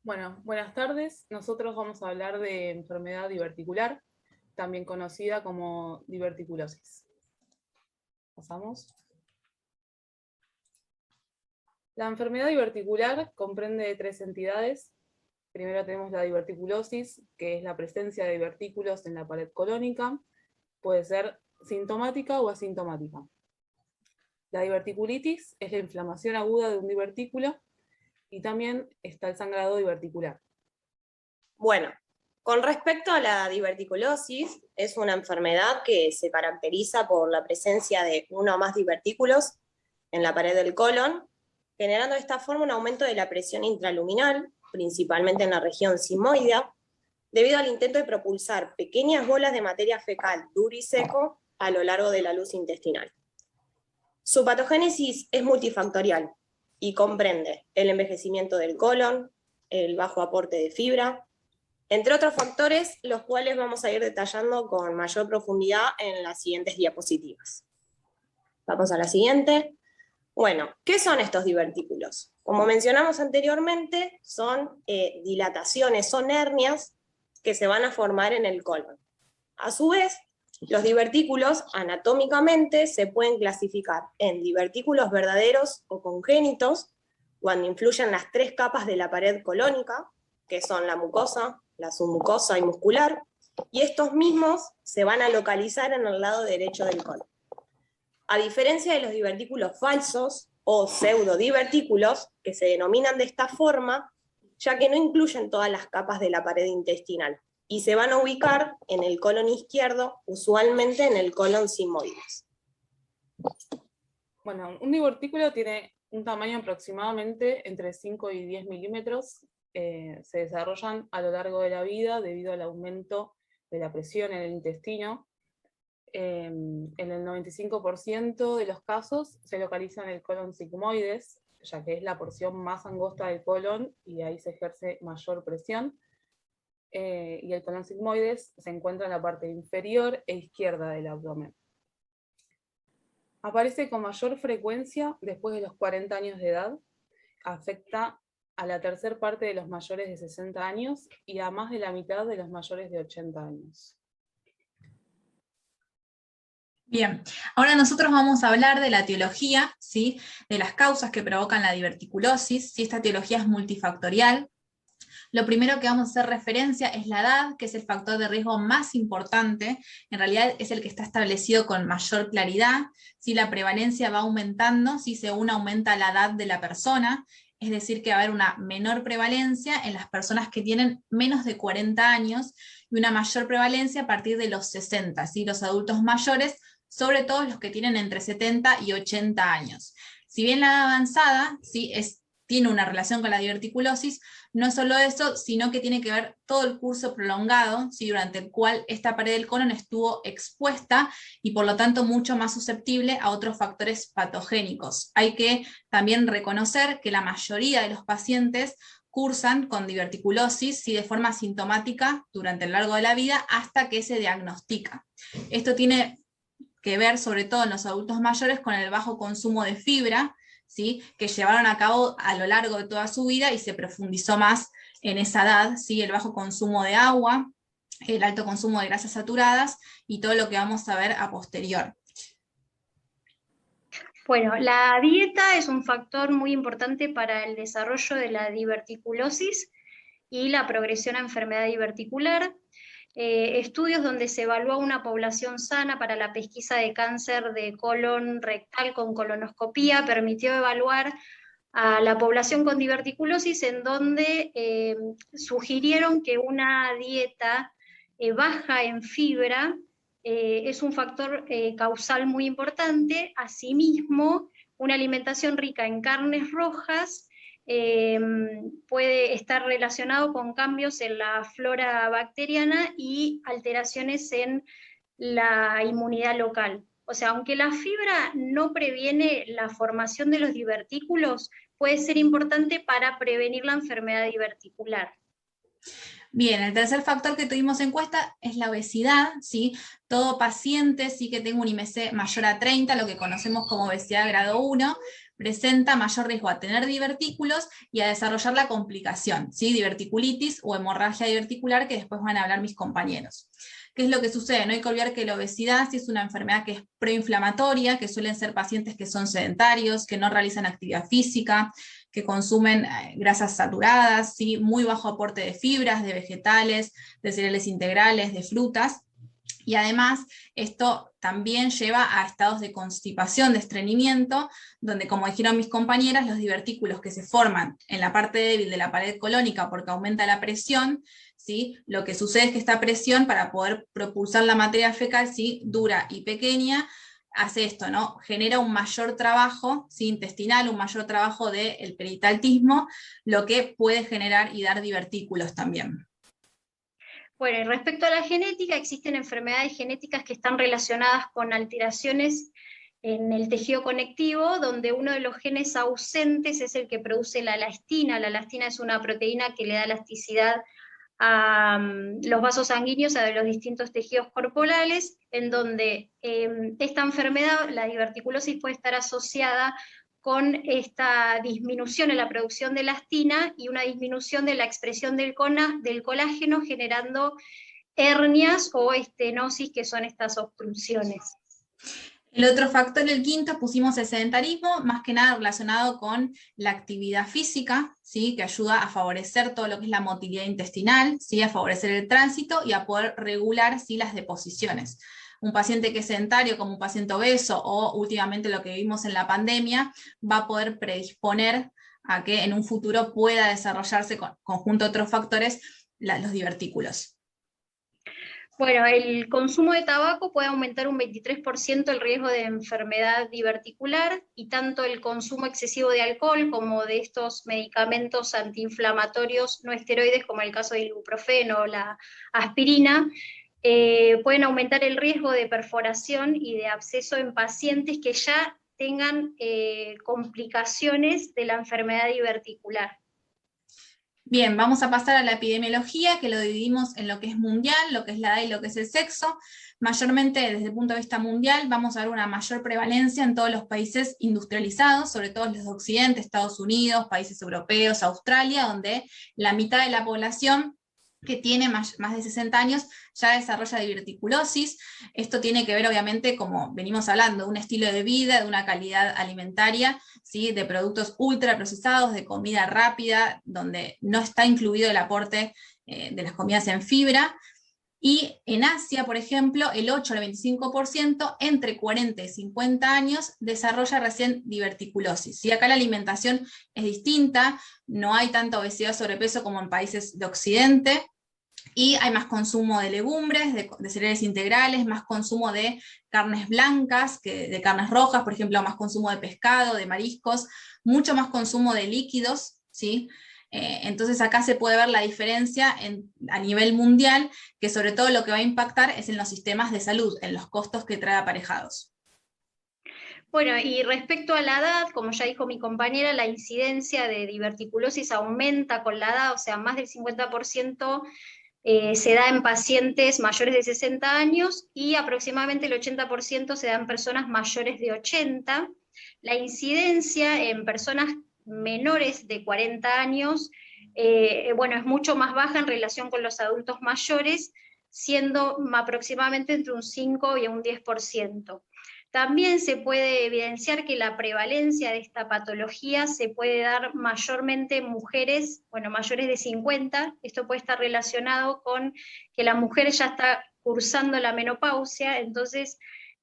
Bueno, buenas tardes. Nosotros vamos a hablar de enfermedad diverticular, también conocida como diverticulosis. Pasamos. La enfermedad diverticular comprende tres entidades. Primero tenemos la diverticulosis, que es la presencia de divertículos en la pared colónica. Puede ser sintomática o asintomática. La diverticulitis es la inflamación aguda de un divertículo y también está el sangrado diverticular. Bueno, con respecto a la diverticulosis, es una enfermedad que se caracteriza por la presencia de uno o más divertículos en la pared del colon, generando de esta forma un aumento de la presión intraluminal, principalmente en la región sigmoidea, debido al intento de propulsar pequeñas bolas de materia fecal duro y seco a lo largo de la luz intestinal. Su patogénesis es multifactorial y comprende el envejecimiento del colon, el bajo aporte de fibra, entre otros factores, los cuales vamos a ir detallando con mayor profundidad en las siguientes diapositivas. Vamos a la siguiente. Bueno, ¿qué son estos divertículos? Como mencionamos anteriormente, son dilataciones, son hernias que se van a formar en el colon. A su vez, los divertículos anatómicamente se pueden clasificar en divertículos verdaderos o congénitos, cuando influyen las tres capas de la pared colónica, que son la mucosa, la submucosa y muscular, y estos mismos se van a localizar en el lado derecho del colon. A diferencia de los divertículos falsos o pseudodivertículos, que se denominan de esta forma, ya que no incluyen todas las capas de la pared intestinal, y se van a ubicar en el colon izquierdo, usualmente en el colon sigmoides. Bueno, un divertículo tiene un tamaño aproximadamente entre 5 y 10 milímetros. Se desarrollan a lo largo de la vida debido al aumento de la presión en el intestino. En el 95% de los casos se localiza en el colon sigmoides, ya que es la porción más angosta del colon y ahí se ejerce mayor presión. Y el colon sigmoides se encuentra en la parte inferior e izquierda del abdomen. Aparece con mayor frecuencia después de los 40 años de edad, afecta a la tercera parte de los mayores de 60 años y a más de la mitad de los mayores de 80 años. Bien, ahora nosotros vamos a hablar de la etiología, ¿sí? De las causas que provocan la diverticulosis, ¿sí? Esta etiología es multifactorial. Lo primero que vamos a hacer referencia es la edad, que es el factor de riesgo más importante, en realidad es el que está establecido con mayor claridad, ¿sí? La prevalencia va aumentando, ¿sí? Según aumenta la edad de la persona, es decir que va a haber una menor prevalencia en las personas que tienen menos de 40 años y una mayor prevalencia a partir de los 60, ¿sí? Los adultos mayores, sobre todo los que tienen entre 70 y 80 años. Si bien la edad avanzada, ¿sí? Tiene una relación con la diverticulosis, no solo eso, sino que tiene que ver todo el curso prolongado, ¿sí? Durante el cual esta pared del colon estuvo expuesta y por lo tanto mucho más susceptible a otros factores patogénicos. Hay que también reconocer que la mayoría de los pacientes cursan con diverticulosis, ¿sí? De forma sintomática durante el largo de la vida hasta que se diagnostica. Esto tiene que ver sobre todo en los adultos mayores con el bajo consumo de fibra, ¿sí? Que llevaron a cabo a lo largo de toda su vida y se profundizó más en esa edad, ¿sí? El bajo consumo de agua, el alto consumo de grasas saturadas y todo lo que vamos a ver a posterior. Bueno, la dieta es un factor muy importante para el desarrollo de la diverticulosis y la progresión a enfermedad diverticular. Estudios donde se evaluó una población sana para la pesquisa de cáncer de colon rectal con colonoscopía permitió evaluar a la población con diverticulosis, en donde sugirieron que una dieta baja en fibra es un factor causal muy importante. Asimismo, una alimentación rica en carnes rojas puede estar relacionado con cambios en la flora bacteriana y alteraciones en la inmunidad local. O sea, aunque la fibra no previene la formación de los divertículos, puede ser importante para prevenir la enfermedad diverticular. Bien, el tercer factor que tuvimos en cuenta es la obesidad, ¿sí? Todo paciente sí que tenga un IMC mayor a 30, lo que conocemos como obesidad grado 1, presenta mayor riesgo a tener divertículos y a desarrollar la complicación, ¿sí? Diverticulitis o hemorragia diverticular, que después van a hablar mis compañeros. ¿Qué es lo que sucede? No hay que olvidar que la obesidad sí es una enfermedad que es proinflamatoria, que suelen ser pacientes que son sedentarios, que no realizan actividad física, que consumen grasas saturadas, ¿sí? Muy bajo aporte de fibras, de vegetales, de cereales integrales, de frutas. Y además, esto también lleva a estados de constipación, de estreñimiento, donde, como dijeron mis compañeras, los divertículos que se forman en la parte débil de la pared colónica porque aumenta la presión, ¿sí? Lo que sucede es que esta presión, para poder propulsar la materia fecal, ¿sí? Dura y pequeña, hace esto, ¿no? Genera un mayor trabajo, ¿sí? Intestinal, un mayor trabajo del peristaltismo, lo que puede generar y dar divertículos también. Bueno, y respecto a la genética, existen enfermedades genéticas que están relacionadas con alteraciones en el tejido conectivo, donde uno de los genes ausentes es el que produce la elastina. La elastina es una proteína que le da elasticidad a los vasos sanguíneos, a los distintos tejidos corporales, en donde esta enfermedad, la diverticulosis, puede estar asociada con esta disminución en la producción de elastina y una disminución de la expresión del colágeno, generando hernias o estenosis, que son estas obstrucciones. El otro factor, el quinto, pusimos el sedentarismo, más que nada relacionado con la actividad física, ¿sí? Que ayuda a favorecer todo lo que es la motilidad intestinal, ¿sí? A favorecer el tránsito y a poder regular, ¿sí? Las deposiciones. Un paciente que es sedentario, como un paciente obeso, o últimamente lo que vimos en la pandemia, va a poder predisponer a que en un futuro pueda desarrollarse, conjunto de otros factores, los divertículos. Bueno, el consumo de tabaco puede aumentar un 23% el riesgo de enfermedad diverticular, y tanto el consumo excesivo de alcohol como de estos medicamentos antiinflamatorios no esteroides, como el caso del ibuprofeno o la aspirina, pueden aumentar el riesgo de perforación y de absceso en pacientes que ya tengan complicaciones de la enfermedad diverticular. Bien, vamos a pasar a la epidemiología, que lo dividimos en lo que es mundial, lo que es la edad y lo que es el sexo. Mayormente, desde el punto de vista mundial, vamos a ver una mayor prevalencia en todos los países industrializados, sobre todo los de Occidente, Estados Unidos, países europeos, Australia, donde la mitad de la población que tiene más de 60 años ya desarrolla diverticulosis. Esto tiene que ver, obviamente, como venimos hablando, de un estilo de vida, de una calidad alimentaria, ¿sí? De productos ultraprocesados, de comida rápida, donde no está incluido el aporte de las comidas en fibra. Y en Asia, por ejemplo, el 8 al 25% entre 40 y 50 años desarrolla recién diverticulosis. ¿Sí? Acá la alimentación es distinta, no hay tanta obesidad o sobrepeso como en países de Occidente, y hay más consumo de legumbres, de cereales integrales, más consumo de carnes blancas que de carnes rojas, por ejemplo, más consumo de pescado, de mariscos, mucho más consumo de líquidos, ¿sí? Entonces acá se puede ver la diferencia a nivel mundial, que sobre todo lo que va a impactar es en los sistemas de salud, en los costos que trae aparejados. Bueno, y respecto a la edad, como ya dijo mi compañera, la incidencia de diverticulosis aumenta con la edad, o sea, más del 50% se da en pacientes mayores de 60 años y aproximadamente el 80% se da en personas mayores de 80. La incidencia en personas menores de 40 años, bueno, es mucho más baja en relación con los adultos mayores, siendo aproximadamente entre un 5 y un 10%. También se puede evidenciar que la prevalencia de esta patología se puede dar mayormente en mujeres, bueno, mayores de 50. Esto puede estar relacionado con que la mujer ya está cursando la menopausia, entonces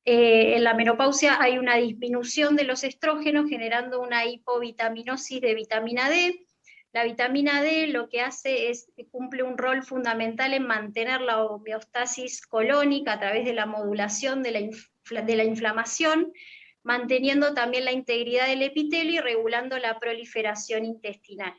en la menopausia hay una disminución de los estrógenos generando una hipovitaminosis de vitamina D. La vitamina D lo que hace es cumple un rol fundamental en mantener la homeostasis colónica a través de la modulación de la inflamación, manteniendo también la integridad del epitelio y regulando la proliferación intestinal.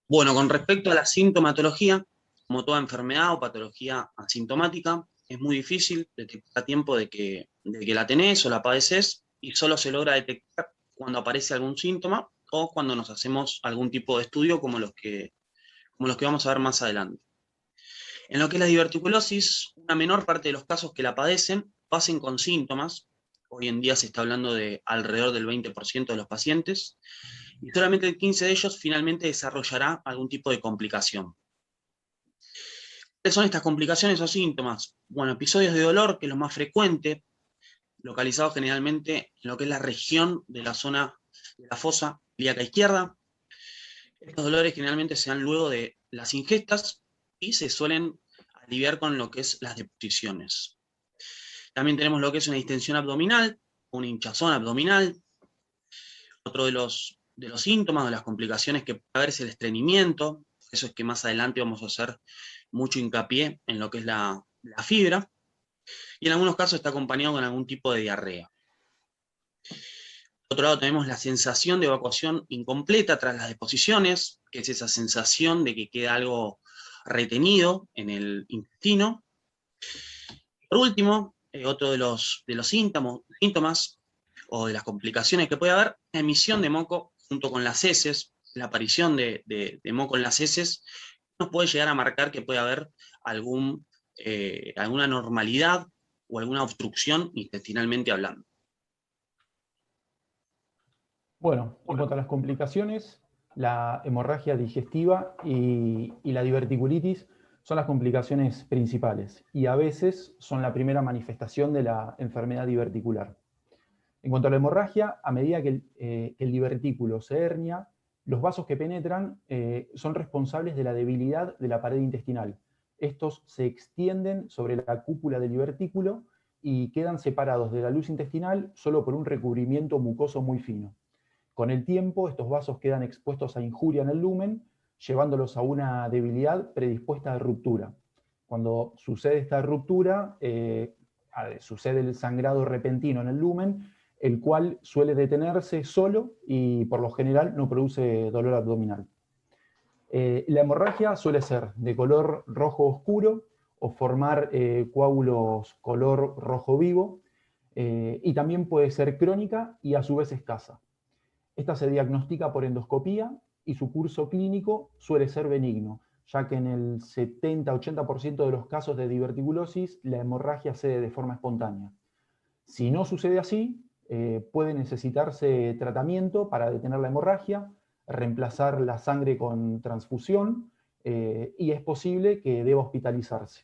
Bueno, con respecto a la sintomatología, como toda enfermedad o patología asintomática, es muy difícil detectar a tiempo de que la tenés o la padeces, y solo se logra detectar cuando aparece algún síntoma o cuando nos hacemos algún tipo de estudio como los que vamos a ver más adelante. En lo que es la diverticulosis, una menor parte de los casos que la padecen pasen con síntomas, Hoy en día se está hablando de alrededor del 20% de los pacientes, y solamente el 15% de ellos finalmente desarrollará algún tipo de complicación. ¿Cuáles son estas complicaciones o síntomas? Bueno, episodios de dolor, que es lo más frecuente, localizados generalmente en lo que es la región de la zona de la fosa ilíaca izquierda. Estos dolores generalmente se dan luego de las ingestas y se suelen aliviar con lo que es las deposiciones. También tenemos lo que es una distensión abdominal, una hinchazón abdominal. Otro de los síntomas, de las complicaciones que puede haber es el estreñimiento. Eso es que más adelante vamos a hacer mucho hincapié en lo que es la fibra. Y en algunos casos está acompañado con algún tipo de diarrea. Por otro lado tenemos la sensación de evacuación incompleta tras las deposiciones, que es esa sensación de que queda algo retenido en el intestino. Por último, otro de los síntomas o de las complicaciones que puede haber, la emisión de moco junto con las heces, la aparición de moco en las heces, nos puede llegar a marcar que puede haber alguna anormalidad o alguna obstrucción intestinalmente hablando. Bueno, en cuanto a las complicaciones, la hemorragia digestiva y la diverticulitis son las complicaciones principales y a veces son la primera manifestación de la enfermedad diverticular. En cuanto a la hemorragia, a medida que el divertículo se hernia, los vasos que penetran son responsables de la debilidad de la pared intestinal. Estos se extienden sobre la cúpula del divertículo y quedan separados de la luz intestinal solo por un recubrimiento mucoso muy fino. Con el tiempo, estos vasos quedan expuestos a injuria en el lumen, llevándolos a una debilidad predispuesta a ruptura. Cuando sucede esta ruptura, sucede el sangrado repentino en el lumen, el cual suele detenerse solo y por lo general no produce dolor abdominal. La hemorragia suele ser de color rojo oscuro o formar coágulos color rojo vivo, y también puede ser crónica y a su vez escasa. Esta se diagnostica por endoscopía y su curso clínico suele ser benigno, ya que en el 70-80% de los casos de diverticulosis la hemorragia cede de forma espontánea. Si no sucede así, puede necesitarse tratamiento para detener la hemorragia, reemplazar la sangre con transfusión y es posible que deba hospitalizarse.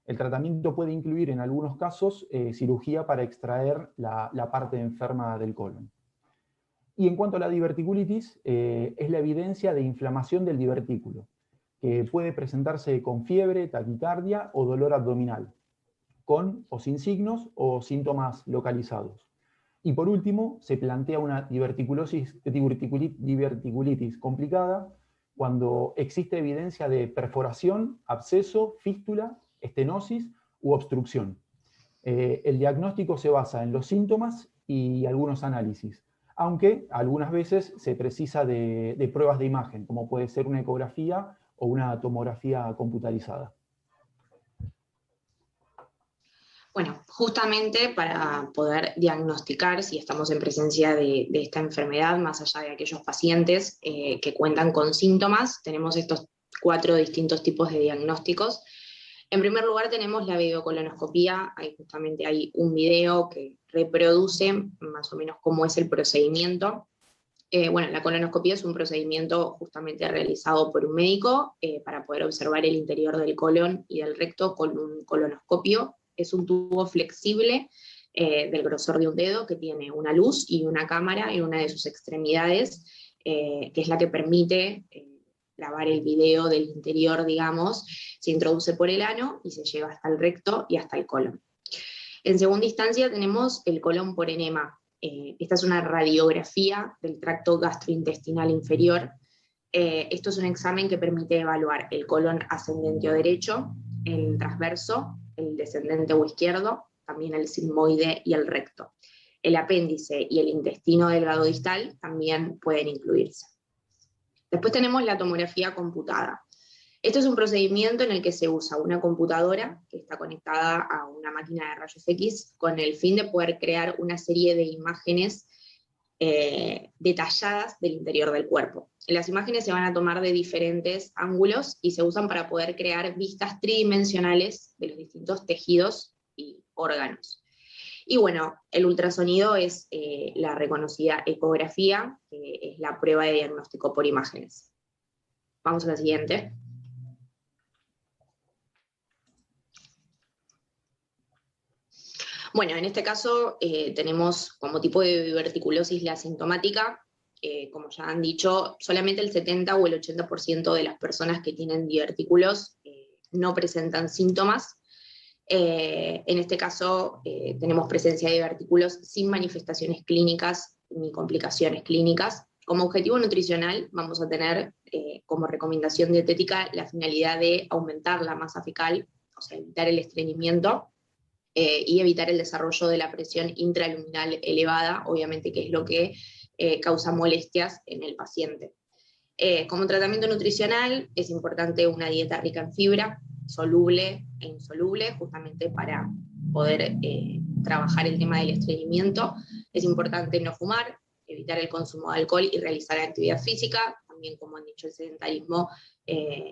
El tratamiento puede incluir en algunos casos cirugía para extraer la parte enferma del colon. Y en cuanto a la diverticulitis, es la evidencia de inflamación del divertículo, que puede presentarse con fiebre, taquicardia o dolor abdominal, con o sin signos o síntomas localizados. Y por último, se plantea una diverticulitis complicada cuando existe evidencia de perforación, absceso, fístula, estenosis u obstrucción. El diagnóstico se basa en los síntomas y algunos análisis, aunque algunas veces se precisa de pruebas de imagen, como puede ser una ecografía o una tomografía computarizada. Bueno, justamente para poder diagnosticar si estamos en presencia de esta enfermedad, más allá de aquellos pacientes que cuentan con síntomas, tenemos estos 4 distintos tipos de diagnósticos. En primer lugar tenemos la videocolonoscopía, justamente hay un video que reproduce más o menos cómo es el procedimiento. Bueno, la colonoscopía es un procedimiento justamente realizado por un médico para poder observar el interior del colon y del recto con un colonoscopio. Es un tubo flexible del grosor de un dedo que tiene una luz y una cámara en una de sus extremidades, que es la que permite grabar el video del interior, digamos, se introduce por el ano y se lleva hasta el recto y hasta el colon. En segunda instancia tenemos el colon por enema. Esta es una radiografía del tracto gastrointestinal inferior. Esto es un examen que permite evaluar el colon ascendente o derecho, el transverso, el descendente o izquierdo, también el sigmoide y el recto. El apéndice y el intestino delgado distal también pueden incluirse. Después tenemos la tomografía computada. Este es un procedimiento en el que se usa una computadora que está conectada a una máquina de rayos X con el fin de poder crear una serie de imágenes detalladas del interior del cuerpo. Las imágenes se van a tomar de diferentes ángulos y se usan para poder crear vistas tridimensionales de los distintos tejidos y órganos. Y bueno, el ultrasonido es la reconocida ecografía, que es la prueba de diagnóstico por imágenes. Vamos a la siguiente. Bueno, en este caso tenemos como tipo de diverticulosis la asintomática. Como ya han dicho, solamente el 70 o el 80% de las personas que tienen divertículos no presentan síntomas. En este caso tenemos presencia de divertículos sin manifestaciones clínicas ni complicaciones clínicas. Como objetivo nutricional vamos a tener como recomendación dietética la finalidad de aumentar la masa fecal, o sea, evitar el estreñimiento, y evitar el desarrollo de la presión intraluminal elevada, obviamente que es lo que causa molestias en el paciente. Como tratamiento nutricional es importante una dieta rica en fibra, soluble e insoluble, justamente para poder trabajar el tema del estreñimiento. Es importante no fumar, evitar el consumo de alcohol y realizar actividad física. También, como han dicho, el sedentarismo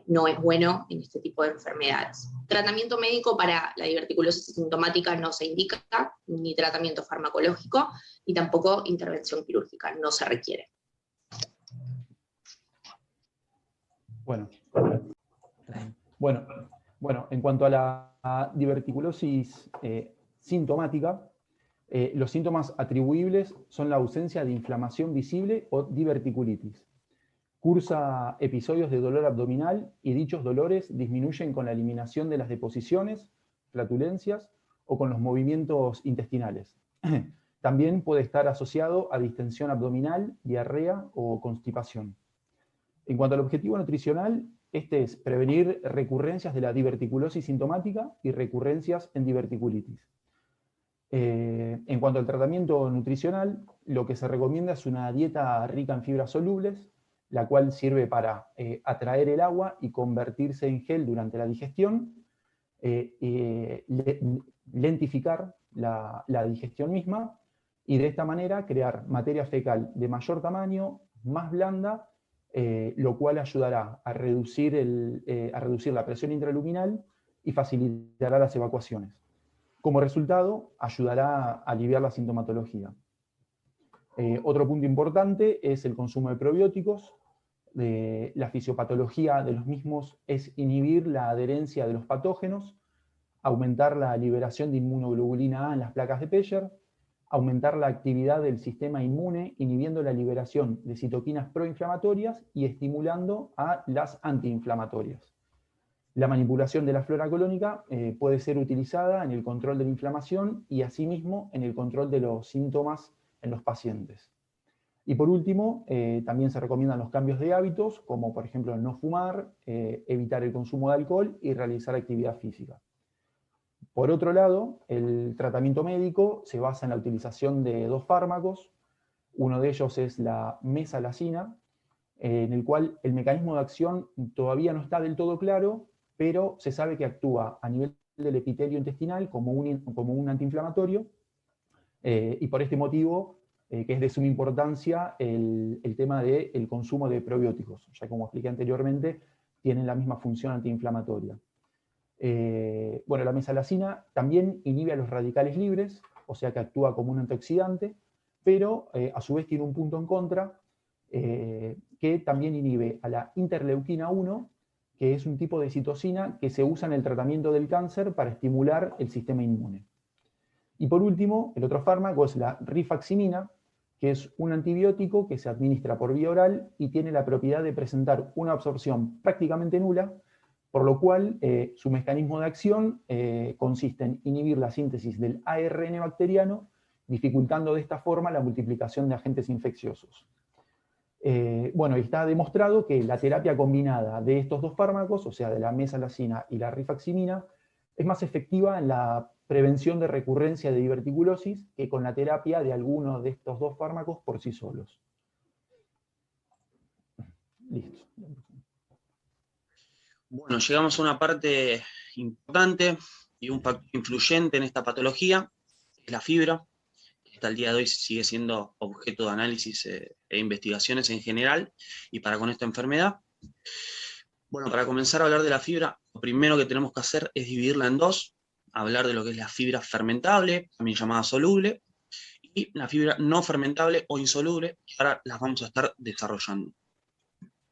no es bueno en este tipo de enfermedades. Tratamiento médico para la diverticulosis asintomática no se indica, ni tratamiento farmacológico, y tampoco intervención quirúrgica, no se requiere. Bueno, en cuanto a la diverticulosis sintomática, los síntomas atribuibles son la ausencia de inflamación visible o diverticulitis. Cursa episodios de dolor abdominal y dichos dolores disminuyen con la eliminación de las deposiciones, flatulencias o con los movimientos intestinales. También puede estar asociado a distensión abdominal, diarrea o constipación. En cuanto al objetivo nutricional, este es prevenir recurrencias de la diverticulosis sintomática y recurrencias en diverticulitis. En cuanto al tratamiento nutricional, lo que se recomienda es una dieta rica en fibras solubles, la cual sirve para atraer el agua y convertirse en gel durante la digestión, lentificar la digestión misma, y de esta manera crear materia fecal de mayor tamaño, más blanda, lo cual ayudará a reducir la presión intraluminal y facilitará las evacuaciones. Como resultado, ayudará a aliviar la sintomatología. Otro punto importante es el consumo de probióticos. La fisiopatología de los mismos es inhibir la adherencia de los patógenos, aumentar la liberación de inmunoglobulina A en las placas de Peyer, aumentar la actividad del sistema inmune, inhibiendo la liberación de citoquinas proinflamatorias y estimulando a las antiinflamatorias. La manipulación de la flora colónica puede ser utilizada en el control de la inflamación y asimismo en el control de los síntomas en los pacientes. Y por último, también se recomiendan los cambios de hábitos, como por ejemplo no fumar, evitar el consumo de alcohol y realizar actividad física. Por otro lado, el tratamiento médico se basa en la utilización de dos fármacos. Uno de ellos es la mesalazina, en el cual el mecanismo de acción todavía no está del todo claro, pero se sabe que actúa a nivel del epitelio intestinal como un antiinflamatorio, y por este motivo, que es de suma importancia el tema del consumo de probióticos, ya como expliqué anteriormente, tienen la misma función antiinflamatoria. Bueno, la mesalazina también inhibe a los radicales libres, o sea que actúa como un antioxidante, pero a su vez tiene un punto en contra, que también inhibe a la interleuquina 1, que es un tipo de citocina que se usa en el tratamiento del cáncer para estimular el sistema inmune. Y por último, el otro fármaco es la rifaximina, que es un antibiótico que se administra por vía oral y tiene la propiedad de presentar una absorción prácticamente nula, por lo cual su mecanismo de acción consiste en inhibir la síntesis del ARN bacteriano, dificultando de esta forma la multiplicación de agentes infecciosos. Bueno, está demostrado que la terapia combinada de estos dos fármacos, o sea, de la mesalazina y la rifaximina, es más efectiva en la prevención de recurrencia de diverticulosis que con la terapia de alguno de estos dos fármacos por sí solos. Listo. Bueno, llegamos a una parte importante y un factor influyente en esta patología, que es la fibra, que hasta el día de hoy sigue siendo objeto de análisis e investigaciones en general, y para con esta enfermedad. Bueno, para comenzar a hablar de la fibra, lo primero que tenemos que hacer es dividirla en dos. hablar de lo que es la fibra fermentable, también llamada soluble, y la fibra no fermentable o insoluble, que ahora las vamos a estar desarrollando.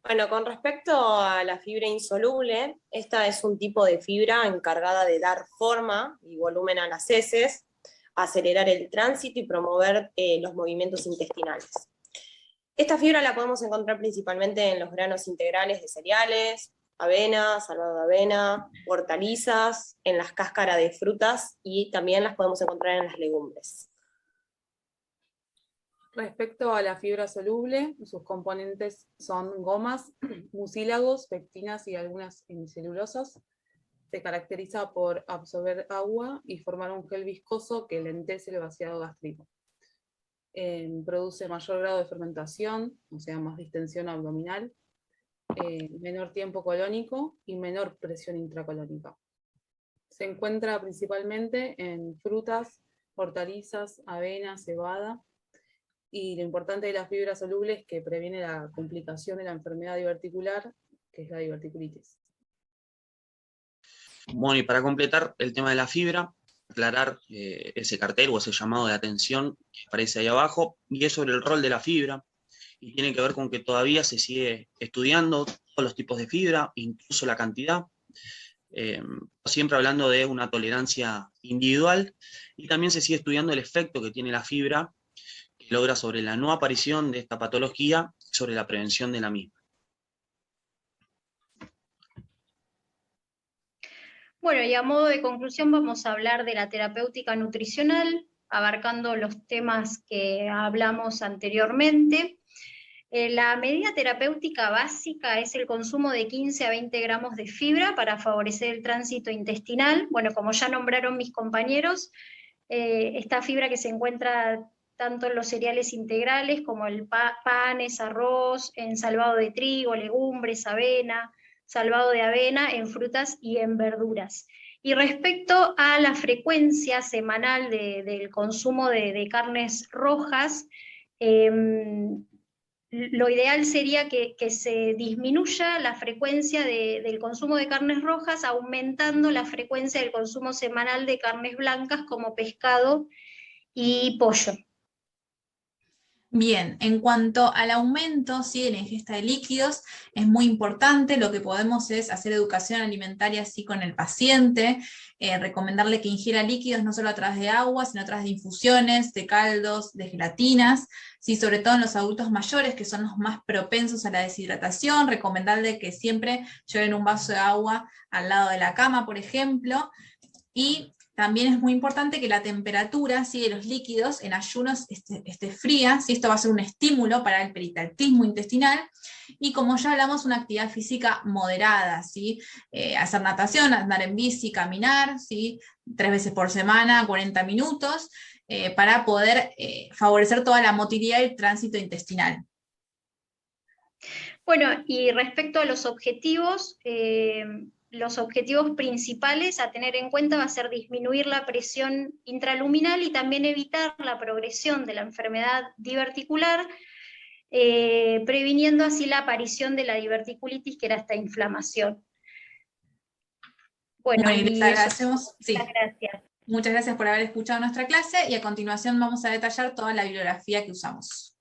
Bueno, con respecto a la fibra insoluble, esta es un tipo de fibra encargada de dar forma y volumen a las heces, acelerar el tránsito y promover los movimientos intestinales. Esta fibra la podemos encontrar principalmente en los granos integrales de cereales, avena, salvado de avena, hortalizas, en las cáscaras de frutas y también las podemos encontrar en las legumbres. Respecto a la fibra soluble, sus componentes son gomas, mucílagos, pectinas y algunas hemicelulosas. Se caracteriza por absorber agua y formar un gel viscoso que lentece el vaciado gástrico. Produce mayor grado de fermentación, o sea, más distensión abdominal, menor tiempo colónico y menor presión intracolónica. Se encuentra principalmente en frutas, hortalizas, avena, cebada, y lo importante de la fibra soluble es que previene la complicación de la enfermedad diverticular, que es la diverticulitis. Bueno, y para completar el tema de la fibra, aclarar ese cartel o ese llamado de atención que aparece ahí abajo, y es sobre el rol de la fibra, y tiene que ver con que todavía se sigue estudiando todos los tipos de fibra, incluso la cantidad, siempre hablando de una tolerancia individual, y también se sigue estudiando el efecto que tiene la fibra, que logra sobre la no aparición de esta patología, sobre la prevención de la misma. Bueno, y a modo de conclusión vamos a hablar de la terapéutica nutricional, abarcando los temas que hablamos anteriormente. La medida terapéutica básica es el consumo de 15 a 20 gramos de fibra para favorecer el tránsito intestinal. Bueno, como ya nombraron mis compañeros, esta fibra que se encuentra tanto en los cereales integrales como el panes, arroz, en salvado de trigo, legumbres, avena, salvado de avena, en frutas y en verduras. Y respecto a la frecuencia semanal del consumo de carnes rojas, lo ideal sería que se disminuya la frecuencia del consumo de carnes rojas, aumentando la frecuencia del consumo semanal de carnes blancas como pescado y pollo. Bien, en cuanto al aumento, ¿sí?, de la ingesta de líquidos, es muy importante. Lo que podemos es hacer educación alimentaria así con el paciente, recomendarle que ingiera líquidos no solo a través de agua, sino a través de infusiones, de caldos, de gelatinas, ¿sí?, sobre todo en los adultos mayores, que son los más propensos a la deshidratación, recomendarle que siempre lleven un vaso de agua al lado de la cama, por ejemplo, y también es muy importante que la temperatura, ¿sí?, de los líquidos en ayunos esté fría, ¿sí? Esto va a ser un estímulo para el peristaltismo intestinal, y como ya hablamos, una actividad física moderada, ¿sí? Hacer natación, andar en bici, caminar, ¿sí?, 3 veces por semana, 40 minutos, para poder favorecer toda la motilidad y el tránsito intestinal. Bueno, y respecto a los objetivos principales a tener en cuenta va a ser disminuir la presión intraluminal y también evitar la progresión de la enfermedad diverticular, previniendo así la aparición de la diverticulitis, que era esta inflamación. Bueno, y les agradecemos. Sí. Muchas gracias. Muchas gracias por haber escuchado nuestra clase, y a continuación vamos a detallar toda la bibliografía que usamos.